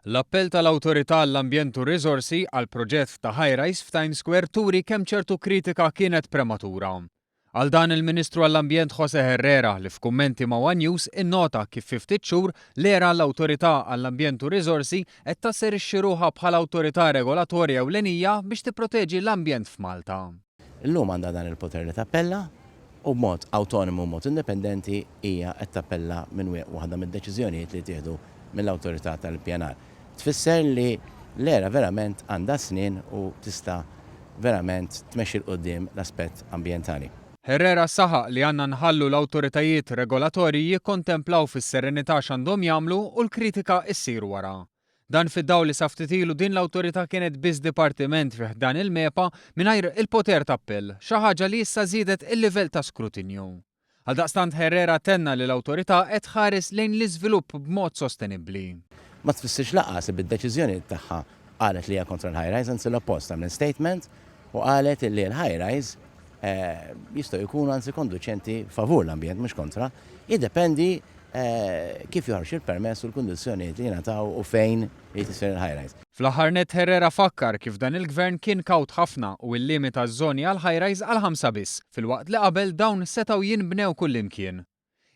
L-appell tal-Awtorità għall-Ambjentu r-Riżorsi għal proġett ta' high-rise f'Times Square turi kemm ċertu kritika kienet prematura. Għal dan il-Ministru għall-Ambjent José Herrera li f'kummenti ma' One News innota kif fi ftit xhur l-era l-Awtorità għall-Ambjentu r-Riżorsi qed tasserixxi ruħha bħala awtorità regolatorja ewlenija biex tipproteġi l-ambjent f'Malta. Illum għandha dan il-poter li tappella u b'mod awtonomu u mod indipendenti hija qed tappella minn waħda mid-deċiżjonijiet li tieħdu mill-Awtorità tal-Ippjanar. Tfisser li l-era verament għandha snin u tista' verament tmexxi l-qudiem l-aspett ambjentali. Herrera saħaq li għandna nħallu l-awtoritajiet regolatorji jikkontemplaw fis-serenità x'għandhom jagħmlu u l-kritika ssir wara. Dan fid-dawl li sa ftit ilu din l-awtorità kienet biss dipartiment fi ħdan il-MEPA mingħajr il-poter ta' Appell, xi ħaġa li issa żiedet il-livell ta' skrutinju. Għaldaqstant Herrera tenna li l-awtorità qed tħares lejn l-iżvilupp b'mod sostenibbli. Ma tfissirx laqas bid-deċiżjoni tagħha qalet li hija kontra l-high-rise anzi l-oppost għamlet statement u qalet li l-high-rise jistgħu jkunu anzi konduċenti favur l-ambjent mhux kontra, jiddependi kif joħroġ il-permess u l-kundizzjonijiet li jingħataw u fejn jtisfel il-high-rise. Fl-aħħar nett Herrera fakkar kif dan il-gvern kien kawt ħafna u l-limita żoni għal high-rise għal 5 biss, filwaqt li qabel dawn setgħu jinbnew kullimkien.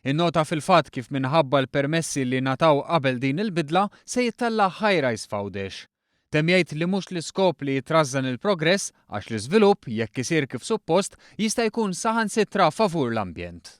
Innota fil-fatt kif minħabba l-permessi li nataw qabel din il-bidla se jittella high-rise f'għawdex. Temm jgħid li mhux l-iskop li jitrażżan il-progress għax l-iżvilupp jekk isir kif suppost jista' jkun saħansitra favur l-ambjent.